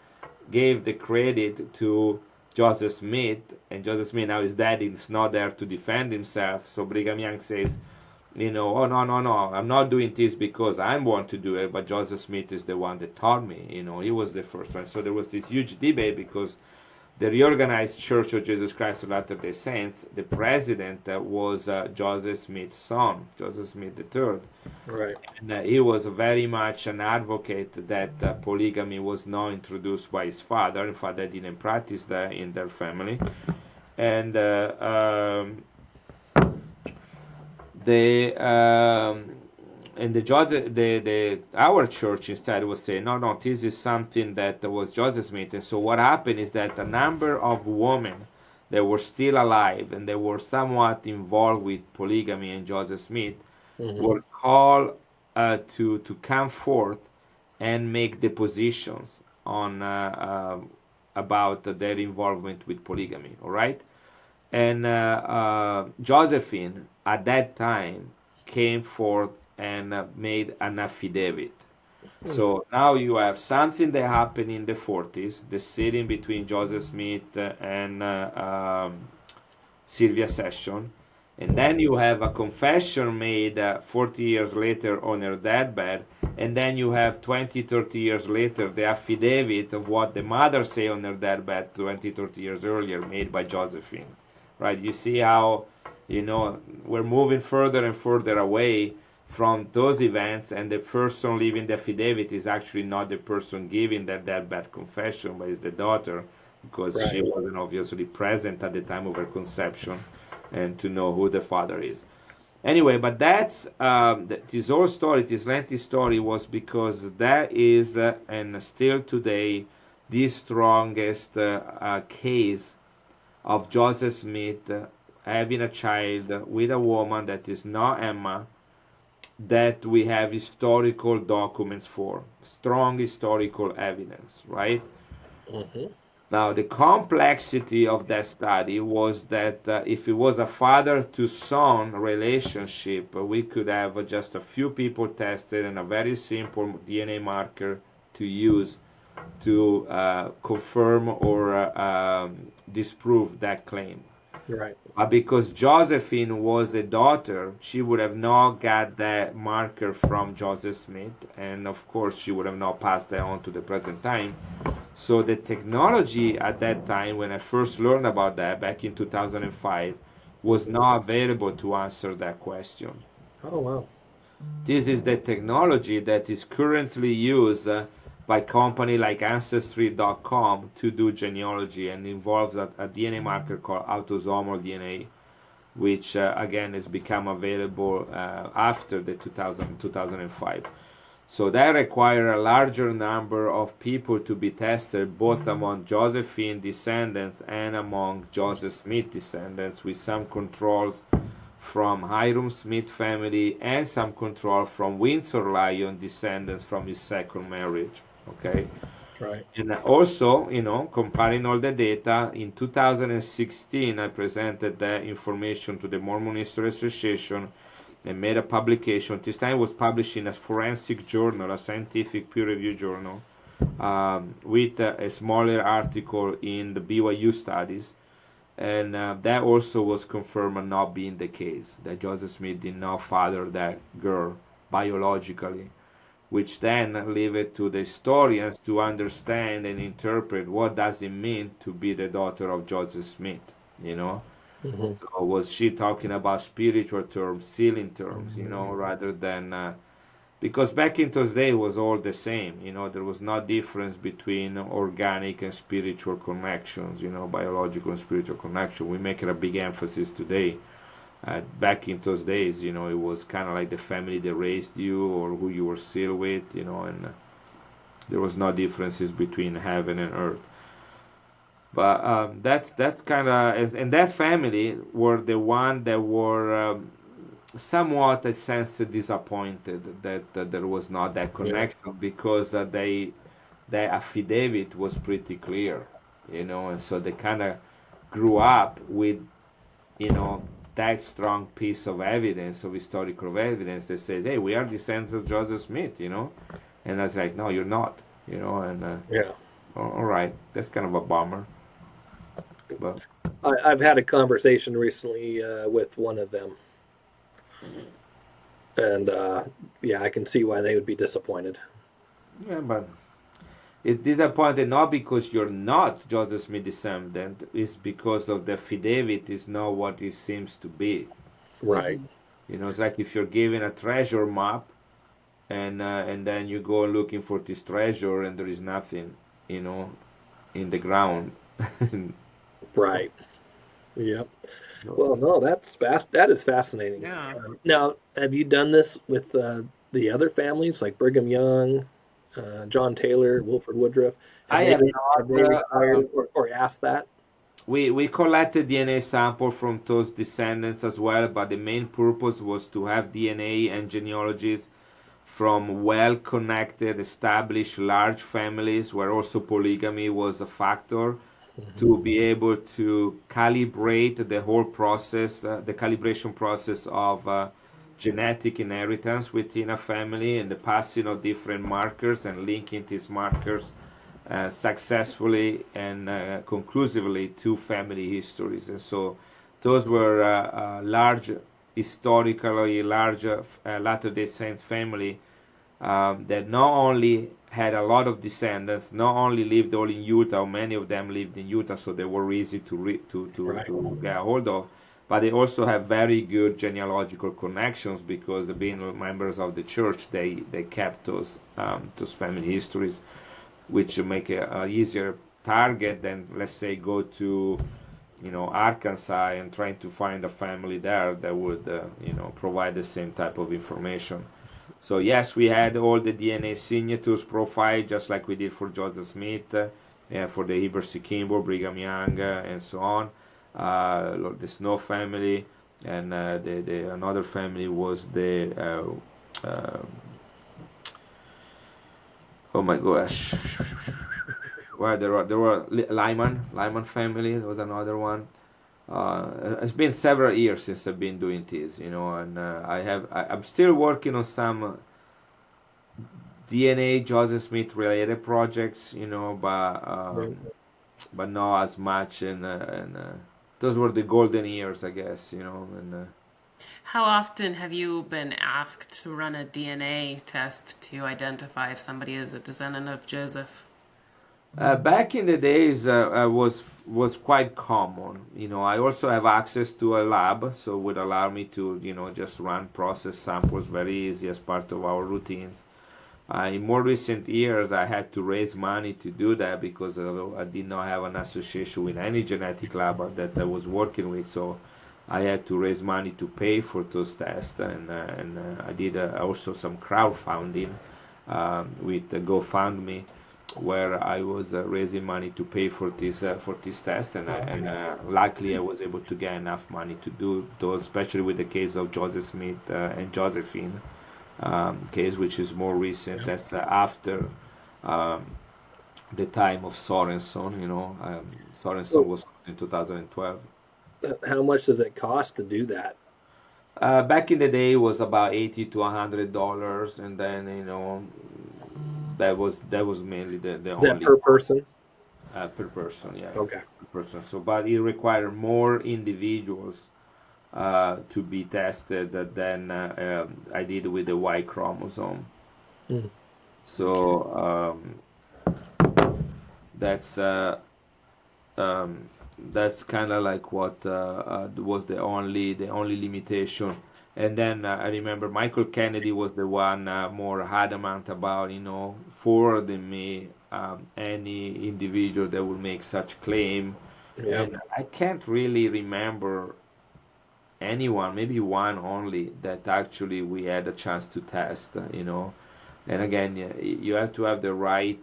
gave the credit to Joseph Smith, and Joseph Smith now is dead, he's not there to defend himself. So Brigham Young says, you know, oh no, no, no, I'm not doing this because I want to do it, but Joseph Smith is the one that taught me. You know, he was the first one. So there was this huge debate because the Reorganized Church of Jesus Christ of Latter-day Saints, the president was Joseph Smith's son, Joseph Smith III. Right. And he was very much an advocate that polygamy was not introduced by his father. In fact, they didn't practice that in their family. And the and the judge, the our church instead was saying, no, no, this is something that was Joseph Smith. And so what happened is that a number of women that were still alive and they were somewhat involved with polygamy and Joseph Smith Mm-hmm. were called to come forth and make depositions on about their involvement with polygamy. All right, and Josephine at that time came forth and made an affidavit. Mm. So now you have something that happened in the 40s, the sitting between Joseph Smith and Sylvia Session. And then you have a confession made 40 years later on her deathbed. And then you have 20, 30 years later the affidavit of what the mother say on her deathbed 20, 30 years earlier made by Josephine. Right? You see how, you know, we're moving further and further away from those events, and the person leaving the affidavit is actually not the person giving that deathbed confession, but is the daughter, because she Right. wasn't obviously present at the time of her conception and to know who the father is. Anyway, but that's this whole story, this lengthy story, was because that is and still today the strongest case of Joseph Smith having a child with a woman that is not Emma, that we have historical documents for, strong historical evidence, right? Mm-hmm. Now, the complexity of that study was that if it was a father to son relationship, we could have just a few people tested and a very simple DNA marker to use to confirm or disprove that claim. Right. But because Josephine was a daughter, she would have not got that marker from Joseph Smith, and of course, she would have not passed that on to the present time. So the technology at that time, when I first learned about that back in 2005, was Mm-hmm. not available to answer that question. Oh, wow. This is the technology that is currently used by company like Ancestry.com to do genealogy and involves a DNA marker called autosomal DNA, which again has become available after the 2005. So that require a larger number of people to be tested, both among Josephine descendants and among Joseph Smith descendants, with some controls from Hiram Smith family and some control from Windsor Lyon descendants from his second marriage. Okay. Right. And also, comparing all the data, in 2016, I presented that information to the Mormon History Association and made a publication. This time it was published in a forensic journal, a scientific peer-reviewed journal, with a smaller article in the BYU studies. And that also was confirmed not being the case, that Joseph Smith did not father that girl biologically, which then leave it to the historians to understand and interpret what does it mean to be the daughter of Joseph Smith, you know. Mm-hmm. So was she talking about spiritual terms, sealing terms, rather than because back in those days it was all the same, there was no difference between organic and spiritual connections, biological and spiritual connection. We make it a big emphasis today. Back in those days, it was kind of like the family that raised you or who you were sealed with, and there was no differences between heaven and earth. But that's kind of, and that family were the one that were somewhat a sense disappointed that there was not that Yeah. connection because their affidavit was pretty clear, and so they kind of grew up with you know that strong piece of evidence, of historical evidence that says, hey, we are descendants of Joseph Smith, and I was like, no, you're not, and Yeah. all right, that's kind of a bummer, but I've had a conversation recently with one of them, and yeah, I can see why they would be disappointed. yeah, but it's disappointed not because you're not Joseph Smith descendant, it's because of the affidavit is not what it seems to be. Right. It's like if you're given a treasure map and then you go looking for this treasure and there is nothing, you know, in the ground. Right. Yep. So, Well, no, that's fast. That is fascinating. Yeah. Now, have you done this with the other families like Brigham Young, John Taylor, Wilford Woodruff? I have Have not. they required or asked that? We collected DNA sample from those descendants as well, but the main purpose was to have DNA and genealogies from well-connected, established large families where also polygamy was a factor, Mm-hmm. to be able to calibrate the whole process, the calibration process of genetic inheritance within a family and the passing of different markers and linking these markers successfully and conclusively to family histories. And so those were large, historically large Latter-day Saints family that not only had a lot of descendants, not only lived all in Utah, many of them lived in Utah, so they were easy Right. to get a hold of, but they also have very good genealogical connections because being members of the church, they kept those family histories, which make a easier target than, let's say, go to Arkansas and trying to find a family there that would provide the same type of information. So yes, we had all the DNA signatures profile just like we did for Joseph Smith, for the Heber Kimball, Brigham Young, and so on. The Snow family, and the another family was the um, oh my gosh, well, there were Lyman family. There was another one. It's been several years since I've been doing this, and I'm still working on some DNA Joseph Smith related projects, Right. but not as much. And those were the golden years, I guess, And How often have you been asked to run a DNA test to identify if somebody is a descendant of Joseph? back in the days, was quite common. I also have access to a lab, so would allow me to, just run process samples very easy as part of our routines. In more recent years, I had to raise money to do that because I did not have an association with any genetic lab that I was working with. So I had to raise money to pay for those tests, and I did also some crowdfunding with GoFundMe, where I was raising money to pay for this test, and luckily I was able to get enough money to do those, especially with the case of Joseph Smith and Josephine case, which is more recent. Yeah. That's after um, the time of Sorenson. Sorenson So, was in 2012. how much does it cost to do that? Back in the day, it was about $80 to $100, and then that was mainly the Is that only per person? per person, yeah, Okay. per person. So, but it required more individuals to be tested than I did with the Y chromosome. Mm. Okay. So that's um, that's kind of like what was the only limitation. And then I remember Michael Kennedy was the one more adamant about forwarding me any individual that would make such claim. Yeah. And I can't really remember anyone, maybe one only, that actually we had a chance to test. And again, you have to have the right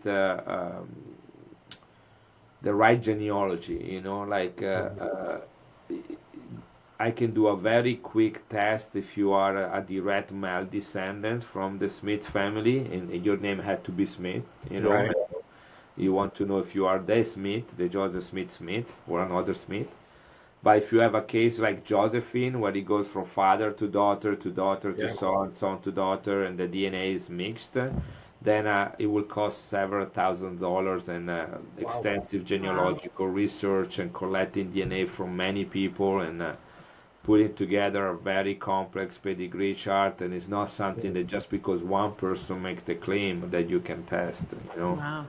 genealogy. Like Mhm. I can do a very quick test if you are a direct male descendant from the Smith family, and your name had to be Smith. Right. You want to know if you are the Smith, the Joseph Smith, or another Smith. But if you have a case like Josephine, where it goes from father to daughter to daughter to Yeah. son to daughter, and the DNA is mixed, then it will cost several $1,000s and Wow. extensive Wow. genealogical research and collecting DNA from many people and putting together a very complex pedigree chart. And it's not something Mm. that just because one person makes the claim that you can test. Wow.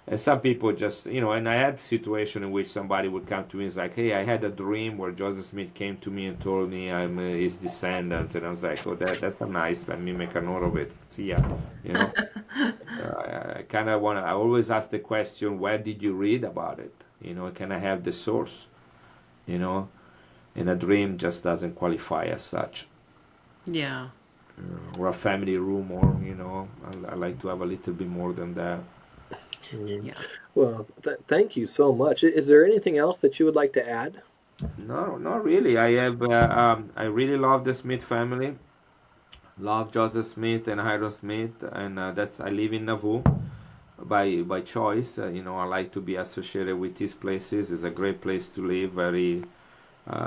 And some people just, and I had situation in which somebody would come to me and it's like, hey, I had a dream where Joseph Smith came to me and told me I'm his descendant. And I was like, oh, that's a nice, let me make a note of it. See ya, you know. I kind of I always ask the question, where did you read about it? Can I have the source? You know, and a dream just doesn't qualify as such. Yeah. Or a family rumor, I like to have a little bit more than that. Mhm. Yeah. Well, thank you so much. Is there anything else that you would like to add? No, not really. I really love the Smith family. Love Joseph Smith and Hiram Smith, and I live in Nauvoo by choice. I like to be associated with these places. It's a great place to live, very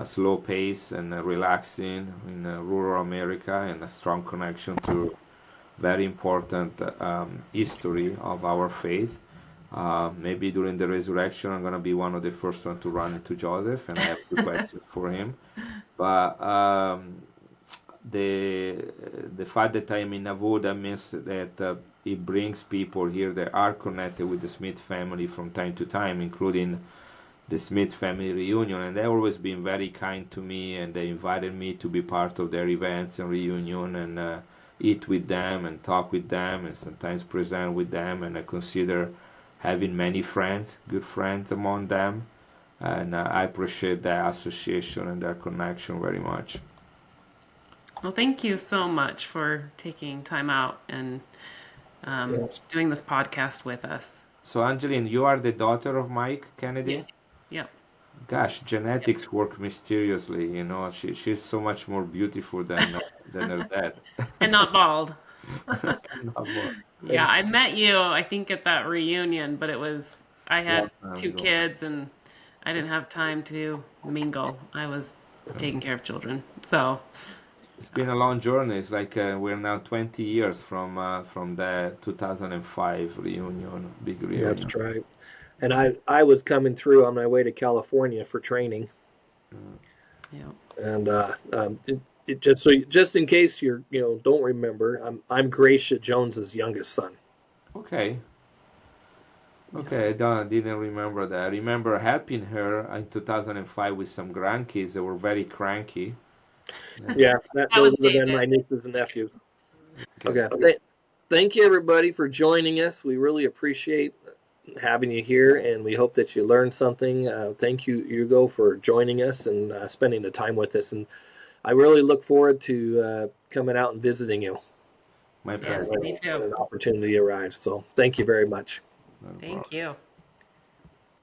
slow pace and relaxing in rural America, and a strong connection to very important history of our faith. Maybe during the resurrection, I'm gonna be one of the first one to run into Joseph, and I have two questions for him. But the the fact that I'm in Nauvoo, that means that it brings people here that are connected with the Smith family from time to time, including the Smith family reunion, and they've always been very kind to me, and they invited me to be part of their events and reunion and eat with them and talk with them and sometimes present with them, and I consider having many friends, good friends among them, and I appreciate their association and their connection very much. Well, thank you so much for taking time out and Yeah. doing this podcast with us. So, Angeline, you are the daughter of Mike Kennedy? Yes. Yep. gosh, genetics work mysteriously. You know, she's so much more beautiful than her dad. And not bald. Not more. Yeah, I met you, I think, at that reunion, but I Long had time two ago. kids and I didn't have time to mingle. I was taking care of children. So, It's been a long journey. It's like we're now 20 years from the 2005 reunion, big reunion. That's right. And I was coming through on my way to California for training, yeah. and just in case don't remember, I'm Gracia Jones's youngest son. Okay, Yeah. okay. Didn't remember that. I remember helping her in 2005 with some grandkids that were very cranky. Yeah, That those was would have been David. my nieces and nephews. Okay. Okay, thank you everybody for joining us. We really appreciate having you here, and we hope that you learned something. Thank you, Hugo, for joining us and spending the time with us. And I really look forward to coming out and visiting you My Yes, pleasure. me too. when an opportunity arrives. So thank you very much. No Thank problem. you.